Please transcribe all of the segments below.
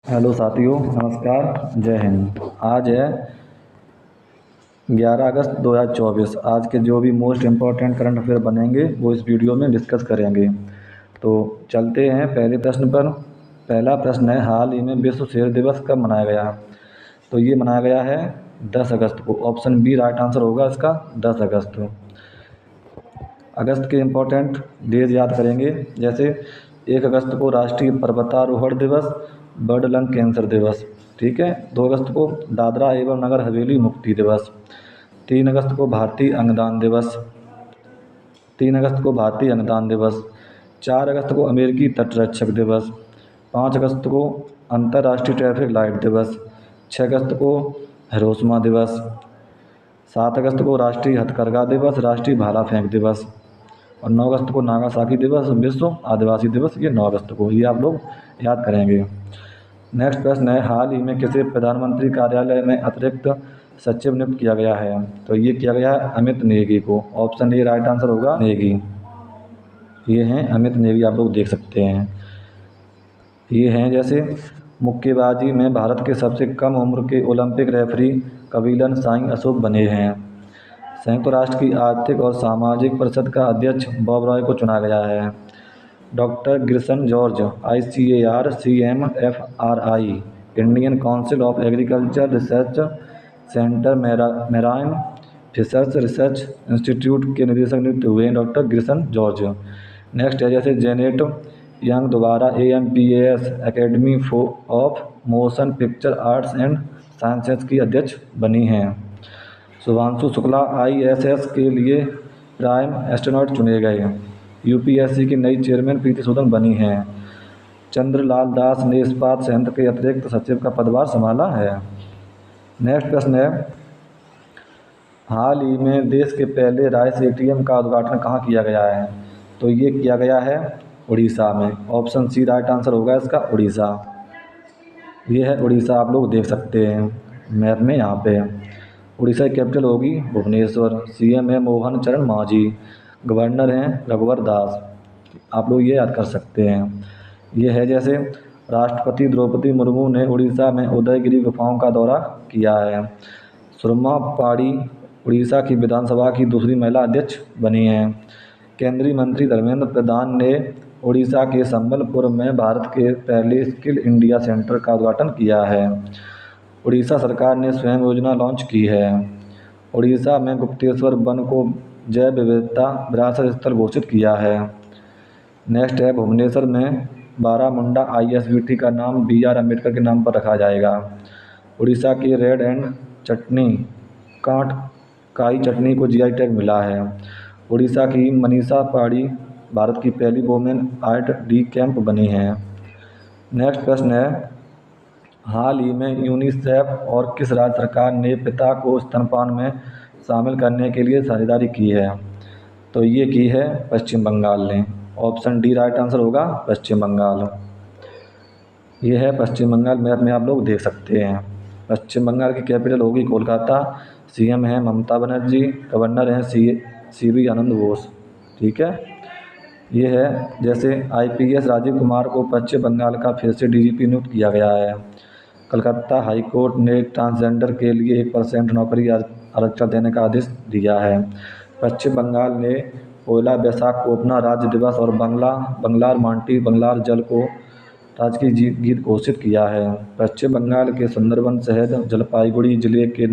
Hello साथियों, नमस्कार, जय हिंद। आज है 11 अगस्त 2024। आज के जो भी मोस्ट इम्पोर्टेंट करंट अफेयर बनेंगे वो इस वीडियो में डिस्कस करेंगे। तो चलते हैं पहले प्रश्न पर। पहला प्रश्न है, हाल ही में विश्व शेर दिवस कब मनाया गया? तो ये मनाया गया है 10 अगस्त को। ऑप्शन बी राइट आंसर होगा इसका, 10 अगस्त। अगस्त के इम्पोर्टेंट डेज याद करेंगे, जैसे 1 अगस्त को राष्ट्रीय पर्वतारोहण दिवस, बर्ड लंग कैंसर दिवस। ठीक है। 2 अगस्त को दादरा एवं नगर हवेली मुक्ति दिवस। 3 अगस्त को भारतीय अंगदान दिवस। 3 अगस्त को भारतीय अंगदान दिवस। 4 अगस्त को अमेरिकी तटरक्षक दिवस। 5 अगस्त को अंतर्राष्ट्रीय ट्रैफिक लाइट दिवस। 6 अगस्त को हिरोशिमा दिवस। 7 अगस्त को राष्ट्रीय हथकरघा दिवस, राष्ट्रीय भाला फेंक दिवस। और 9 अगस्त को नागासाकी दिवस, विश्व आदिवासी दिवस। ये 9 अगस्त को, ये आप लोग याद करेंगे। नेक्स्ट प्रश्न है, हाल ही में किसे प्रधानमंत्री कार्यालय में अतिरिक्त सचिव नियुक्त किया गया है? तो ये किया गया है अमित नेगी को। ऑप्शन ए राइट आंसर होगा, नेगी। ये हैं अमित नेगी, आप लोग देख सकते हैं। ये हैं जैसे मुक्केबाजी में भारत के सबसे कम उम्र के ओलंपिक रेफरी कपिलन साई अशोक बने हैं। संयुक्त राष्ट्र की आर्थिक और सामाजिक परिषद का अध्यक्ष बॉब रॉय को चुना गया है। Doctor Grinson George ICAR-CMFRI Indian council of agriculture research centre marine fishers research institute के निदेशक नियुक्त हुए हैं डॉक्टर गिरसन जॉर्ज। नेक्स्ट है जैसे जेनेट यंग दोबारा AMPAS academy of motion picture arts and sciences की अध्यक्ष बनी हैं। शुभांशु शुक्ला ISS के लिए प्राइम एस्ट्रोनॉट चुने गए। UPSC की नई चेयरमैन प्रीति सूदन बनी हैं। चंद्रलाल दास ने इस्पात संयंत्र के अतिरिक्त सचिव का पदभार संभाला है। नेक्स्ट प्रश्न है, हाल ही में देश के पहले राइस ATM का उद्घाटन कहाँ किया गया है? तो ये किया गया है उड़ीसा में। ऑप्शन सी राइट आंसर होगा इसका, उड़ीसा। ये है उड़ीसा, आप लोग देख सकते हैं मैप में यहाँ पे। उड़ीसा की कैपिटल होगी भुवनेश्वर। CM है मोहन चरण मांझी। गवर्नर हैं रघुवर दास। आप लोग ये याद कर सकते हैं। ये है जैसे राष्ट्रपति द्रौपदी मुर्मू ने उड़ीसा में उदयगिरी गुफाओं का दौरा किया है। सुरमा पाड़ी उड़ीसा की विधानसभा की दूसरी महिला अध्यक्ष बनी हैं। केंद्रीय मंत्री धर्मेंद्र प्रधान ने उड़ीसा के संबलपुर में भारत के पहले स्किल इंडिया सेंटर का उद्घाटन किया है। उड़ीसा सरकार ने स्वयं योजना लॉन्च की है। उड़ीसा में गुप्तेश्वर वन को जैव विविधता विरासत स्थल घोषित किया है। नेक्स्ट है, भुवनेश्वर में बारामुंडा ISBT का नाम BR अम्बेडकर के नाम पर रखा जाएगा। उड़ीसा की रेड एंड चटनी कांट काई चटनी को GI टैग मिला है। उड़ीसा की मनीषा पाड़ी भारत की पहली वोमेन आर्ट डी कैंप बनी हैं। नेक्स्ट प्रश्न है, हाल ही में यूनिसेफ और किस राज्य सरकार ने पिता को स्तनपान में शामिल करने के लिए साझेदारी की है? तो ये की है पश्चिम बंगाल ने। ऑप्शन डी राइट आंसर होगा, पश्चिम बंगाल। ये है पश्चिम बंगाल, मैप में आप लोग देख सकते हैं। पश्चिम बंगाल की कैपिटल होगी कोलकाता। CM है ममता बनर्जी। गवर्नर हैं CV आनंद बोस। ठीक है। ये है जैसे IPS राजीव कुमार को पश्चिम बंगाल का फिर से DGP नियुक्त किया गया है। कलकत्ता हाईकोर्ट ने ट्रांसजेंडर के लिए 1% नौकरी आरक्षण देने का आदेश दिया है। पश्चिम बंगाल ने पोयला बैसाख को अपना राज्य दिवस और बंगलार मांटी बंगलार जल को राज्य की गीत घोषित किया है। पश्चिम बंगाल के सुंदरबन शहर जलपाईगुड़ी जिले के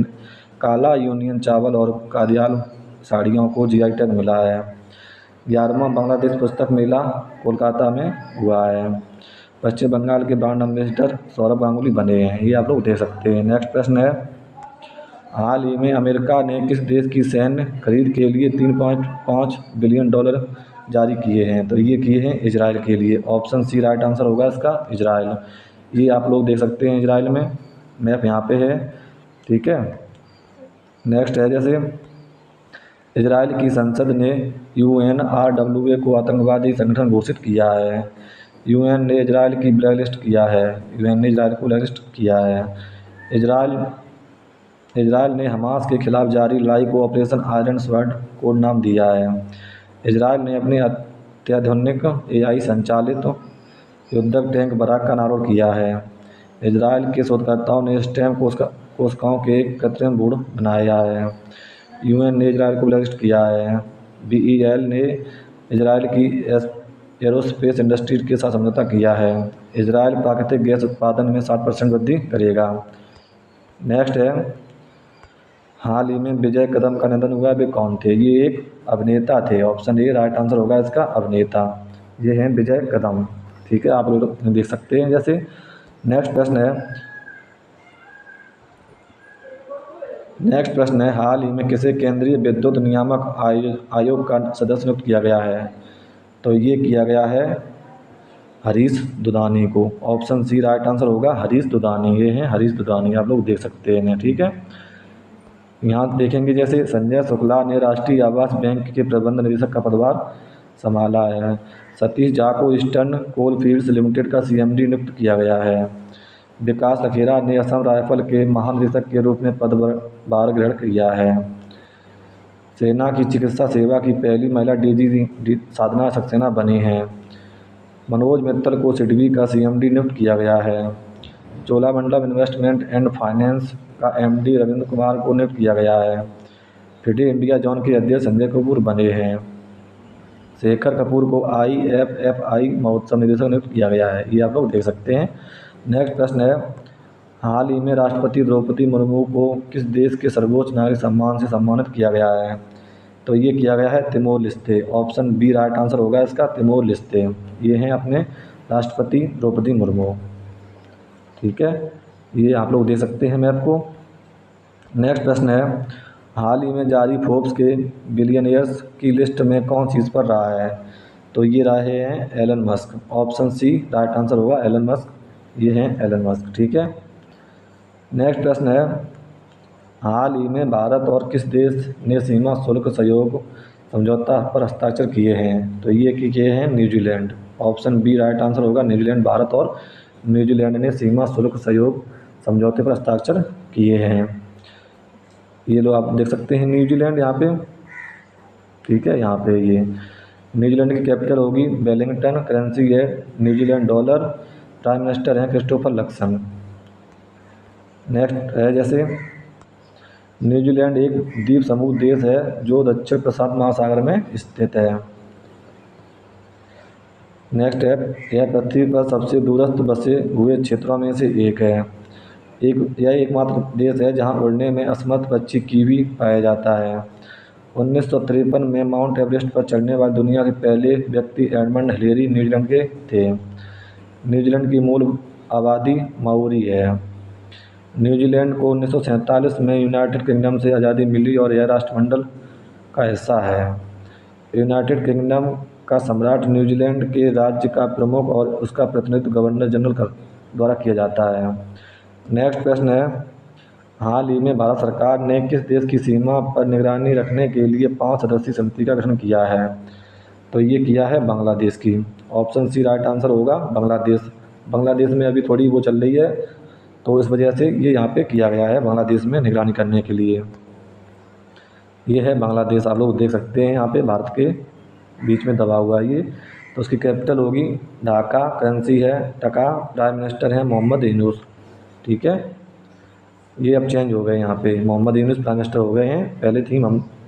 काला यूनियन चावल और कादियाल साड़ियों को GI टैग मिला है। 11वां बांग्लादेश पुस्तक मेला कोलकाता में हुआ है। पश्चिम बंगाल के ब्रांड एम्बेसडर सौरभ गांगुली बने हैं। ये आप लोग देख सकते हैं। नेक्स्ट प्रश्न है, हाल ही में अमेरिका ने किस देश की सैन्य खरीद के लिए $3.5 बिलियन जारी किए हैं? तो ये किए हैं इजराइल के लिए। ऑप्शन सी राइट आंसर होगा इसका, इजराइल। ये आप लोग देख सकते हैं इजराइल में, मैप यहाँ पे है। ठीक है। नेक्स्ट है जैसे इजराइल की संसद ने UNRWA को आतंकवादी संगठन घोषित किया है। UN ने इजराइल की ब्लैकलिस्ट किया है। UN ने इजराइल को ब्लैकलिस्ट किया है। इजराइल ने हमास के खिलाफ जारी लड़ाई को ऑपरेशन आयरन स्वॉर्ड कोड नाम दिया है। इजराइल ने अपने अत्याधुनिक AI संचालित युद्धक टैंक बराक का अनावरण किया है। इजराइल के शोधकर्ताओं ने स्टेम कोशिकाओं के एक कृत्रिम भ्रूण बनाया है। यूएन ने इजराइल को ब्लैकलिस्ट किया है। बीईएल ने इजराइल की एरोस्पेस इंडस्ट्री के साथ समझौता किया है। इजराइल प्राकृतिक गैस उत्पादन में 60% वृद्धि करेगा। नेक्स्ट है, हाल ही में विजय कदम का निधन हुआ, वे कौन थे? ये एक अभिनेता थे। ऑप्शन ए राइट आंसर होगा इसका, अभिनेता। ये हैं विजय कदम। ठीक है, आप लोग देख सकते हैं जैसे। नेक्स्ट प्रश्न है, हाल ही में किसे केंद्रीय विद्युत नियामक आयोग का सदस्य नियुक्त किया गया है? तो ये किया गया है हरीश दुधानी को। ऑप्शन सी राइट आंसर होगा, हरीश दुधानी। ये हैं हरीश दुधानी, आप लोग देख सकते हैं। ठीक है, यहाँ देखेंगे जैसे संजय शुक्ला ने राष्ट्रीय आवास बैंक के प्रबंध निदेशक का पदभार संभाला है। सतीश झा को ईस्टर्न कोल फील्ड्स लिमिटेड का सीएमडी नियुक्त किया गया है। विकास लखेरा ने असम राइफल के महानिदेशक के रूप में पदभार ग्रहण किया है। सेना की चिकित्सा सेवा की पहली महिला डीजी साधना सक्सेना बनी हैं। मनोज मित्तल को सिडबी का सीएमडी नियुक्त किया गया है। चोलामंडलम इन्वेस्टमेंट एंड फाइनेंस का एमडी रविंद्र कुमार को नियुक्त किया गया है। फिडे इंडिया जोन के अध्यक्ष संजय कपूर बने हैं। शेखर कपूर को IFFI महोत्सव निदेशक नियुक्त किया गया है। ये आप लोग देख सकते हैं। नेक्स्ट प्रश्न है, हाल ही में राष्ट्रपति द्रौपदी मुर्मू को किस देश के सर्वोच्च नागरिक सम्मान से सम्मानित किया गया है? तो ये किया गया है Timor Leste. Option B right answer होगा इसका, तिमोर लेस्ते। ये हैं अपने राष्ट्रपति द्रौपदी मुर्मू। ठीक है, ये आप लोग देख सकते हैं मैप को। नेक्स्ट प्रश्न है, हाल ही में जारी फोर्ब्स के बिलियनियर्स की लिस्ट में कौन सी इस पर रहा है? तो ये रहे हैं Elon Musk. Option C right answer होगा, एलन मस्क। ये हैं एलन मस्क। ठीक है, नेक्स्ट प्रश्न है, हाल ही में भारत और किस देश ने सीमा शुल्क सहयोग समझौता पर हस्ताक्षर किए हैं? तो ये किए हैं New Zealand. Option B right answer होगा, न्यूजीलैंड। भारत और न्यूजीलैंड ने सीमा शुल्क सहयोग समझौते पर हस्ताक्षर किए हैं। ये लो आप देख सकते हैं न्यूजीलैंड यहाँ पे। ठीक है, यहाँ पे ये न्यूजीलैंड की कैपिटल होगी वेलिंगटन। करेंसी है न्यूजीलैंड डॉलर। प्राइम मिनिस्टर हैं क्रिस्टोफर लक्सन। नेक्स्ट है जैसे, न्यूजीलैंड एक द्वीप समूह देश है जो दक्षिण प्रशांत महासागर में स्थित है। नेक्स्ट है, यह पृथ्वी पर सबसे दूरस्थ बसे हुए क्षेत्रों में से एक है। यह एकमात्र देश है जहां उड़ने में असमर्थ पक्षी कीवी पाया जाता है। 1953 में माउंट एवरेस्ट पर चढ़ने वाले दुनिया के पहले व्यक्ति एडमंड हिलेरी न्यूजीलैंड के थे। न्यूजीलैंड की मूल आबादी माओरी है। न्यूजीलैंड को 1947 में यूनाइटेड किंगडम से आज़ादी मिली और यह राष्ट्रमंडल का हिस्सा है। यूनाइटेड किंगडम का सम्राट न्यूजीलैंड के राज्य का प्रमुख और उसका प्रतिनिधित्व गवर्नर जनरल द्वारा किया जाता है। नेक्स्ट प्रश्न है, हाल ही में भारत सरकार ने किस देश की सीमा पर निगरानी रखने के लिए 5 सदस्यीय समिति का गठन किया है? तो ये किया है बांग्लादेश की। ऑप्शन सी राइट आंसर होगा, बांग्लादेश। बांग्लादेश में अभी थोड़ी वो चल रही है, तो इस वजह से ये यहाँ पे किया गया है बांग्लादेश में निगरानी करने के लिए। ये है बांग्लादेश, आप लोग देख सकते हैं यहाँ पे भारत के बीच में दबा हुआ है ये। तो उसकी कैपिटल होगी ढाका। करेंसी है टका। प्राइम मिनिस्टर हैं मोहम्मद यूनूस। ठीक है, ये अब चेंज हो गए यहाँ पे, मोहम्मद यूनूस प्राइम मिनिस्टर हो गए हैं। पहले थी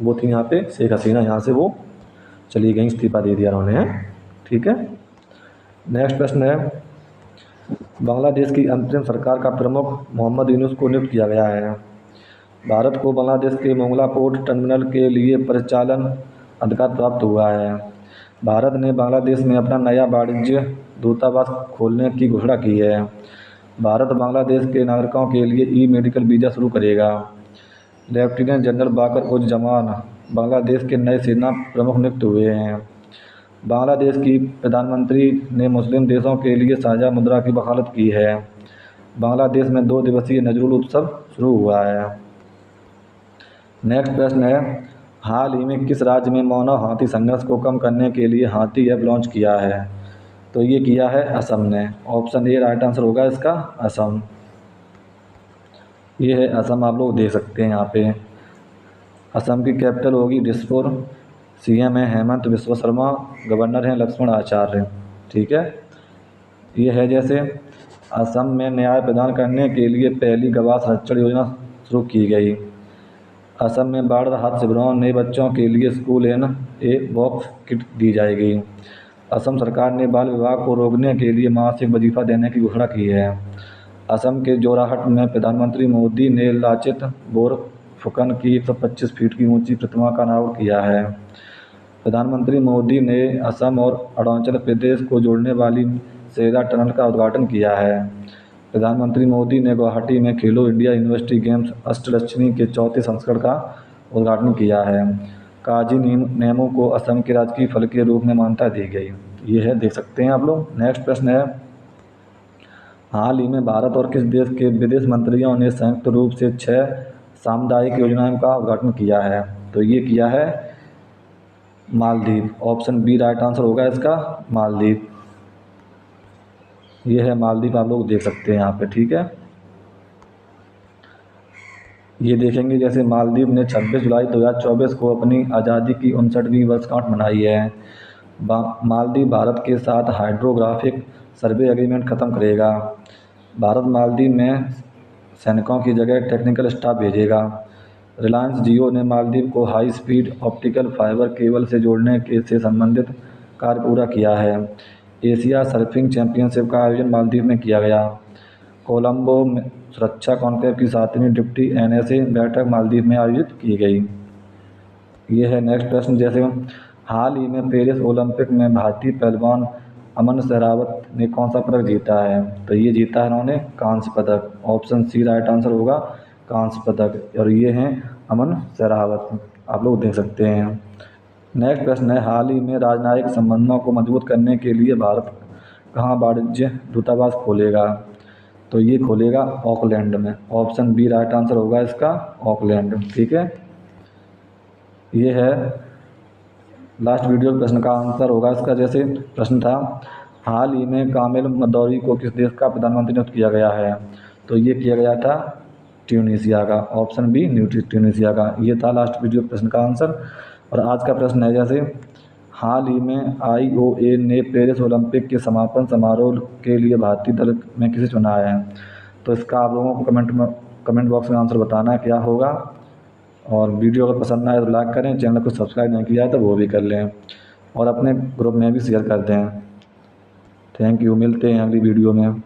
वो थी यहाँ पे शेख हसीना, यहाँ से वो चली गई, इस्तीफा दे दिया उन्होंने। ठीक है, नेक्स्ट प्रश्न है, बांग्लादेश की अंतरिम सरकार का प्रमुख मोहम्मद यूनूस को नियुक्त किया गया है। भारत को बांग्लादेश के मोंगला पोर्ट टर्मिनल के लिए परिचालन अधिकार प्राप्त हुआ है। भारत ने बांग्लादेश में अपना नया वाणिज्य दूतावास खोलने की घोषणा की है। भारत बांग्लादेश के नागरिकों के लिए ई-मेडिकल वीज़ा शुरू करेगा। लेफ्टिनेंट जनरल बाकर उज़-ज़मान बांग्लादेश के नए सेना प्रमुख नियुक्त हुए हैं। बांग्लादेश की प्रधानमंत्री ने मुस्लिम देशों के लिए साझा मुद्रा की वकालत की है। बांग्लादेश में 2 दिवसीय नजरुल उत्सव शुरू हुआ है। नेक्स्ट प्रश्न है, हाल ही में किस राज्य में मानव हाथी संघर्ष को कम करने के लिए हाथी ऐप लॉन्च किया है? तो ये किया है असम ने। ऑप्शन ए राइट आंसर होगा इसका, असम। ये है असम, आप लोग देख सकते हैं यहाँ पे। असम की कैपिटल होगी दिसपुर। सीएम है हेमंत बिस्वा शर्मा। गवर्नर हैं लक्ष्मण आचार्य। ठीक है, ये है जैसे, असम में न्याय प्रदान करने के लिए पहली गवाह संरक्षण योजना शुरू की गई। असम में बाढ़ राहत शिविरों में नए बच्चों के लिए school in a box kit दी जाएगी। असम सरकार ने बाल विवाह को रोकने के लिए मासिक वजीफा देने की घोषणा की है। असम के जोरहाट में प्रधानमंत्री मोदी ने लाचित बोरफुकन की 125 फीट की ऊंची प्रतिमा का अनावरण किया है। प्रधानमंत्री मोदी ने असम और अरुणाचल प्रदेश को जोड़ने वाली सेरा टनल का उद्घाटन किया है। प्रधानमंत्री मोदी ने गुवाहाटी में खेलो इंडिया यूनिवर्सिटी गेम्स अष्टलक्ष्मी के चौथे संस्करण का उद्घाटन किया है। काजी नेमो को असम के राजकीय फल के रूप में मान्यता दी गई। ये है, देख सकते हैं आप लोग। नेक्स्ट प्रश्न है, हाल ही में भारत और किस देश के विदेश मंत्रियों ने संयुक्त रूप से 6 सामुदायिक योजनाओं का उद्घाटन किया है? तो ये किया है Maldives. Option B right answer होगा इसका, मालदीव। ये है मालदीव, आप लोग देख सकते हैं यहाँ पे, ठीक है। ये देखेंगे जैसे मालदीव ने 26 जुलाई 2024 को अपनी आज़ादी की 59वीं वर्षगांठ मनाई है। मालदीव भारत के साथ हाइड्रोग्राफिक सर्वे एग्रीमेंट ख़त्म करेगा। भारत मालदीव में सैनिकों की जगह टेक्निकल स्टाफ भेजेगा। रिलायंस जियो ने मालदीव को high speed optical fibre cable से जोड़ने से संबंधित कार्य पूरा किया है। एशिया सर्फिंग चैंपियनशिप का आयोजन मालदीव में किया गया। कोलंबो में सुरक्षा कॉन्क्लेव की 7वीं डिप्टी NSA बैठक मालदीव में आयोजित की गई। ये है नेक्स्ट प्रश्न, जैसे हाल ही में पेरिस ओलंपिक में भारतीय पहलवान अमन सहरावत ने कौन सा पदक जीता है? तो ये जीता है उन्होंने कांस्य पदक। ऑप्शन सी राइट आंसर होगा, कांस्य पदक। और ये हैं अमन सहरावत, आप लोग देख सकते हैं। नेक्स्ट प्रश्न है, हाल ही में राजनयिक संबंधों को मजबूत करने के लिए भारत कहाँ वाणिज्य दूतावास खोलेगा? तो ये खोलेगा ऑकलैंड में। ऑप्शन बी राइट आंसर होगा इसका, ऑकलैंड, ठीक है। ये है लास्ट वीडियो प्रश्न का आंसर होगा इसका। जैसे प्रश्न था, हाल ही में कामिल मदौरी को किस देश का प्रधानमंत्री नियुक्त किया गया है? तो ये किया गया था ट्यूनीशिया का। ऑप्शन बी ट्यूनीशिया का। ये था लास्ट वीडियो प्रश्न का आंसर। और आज का प्रश्न है, जैसे हाल ही में IOA ने पेरिस ओलंपिक के समापन समारोह के लिए भारतीय दल में किसे चुना है? तो इसका आप लोगों को कमेंट बॉक्स में आंसर बताना है क्या होगा। और वीडियो अगर पसंद आए तो लाइक करें, चैनल को सब्सक्राइब नहीं किया है तो वो भी कर लें, और अपने ग्रुप में भी शेयर कर दें। थैंक यू, मिलते हैं अगली वीडियो में।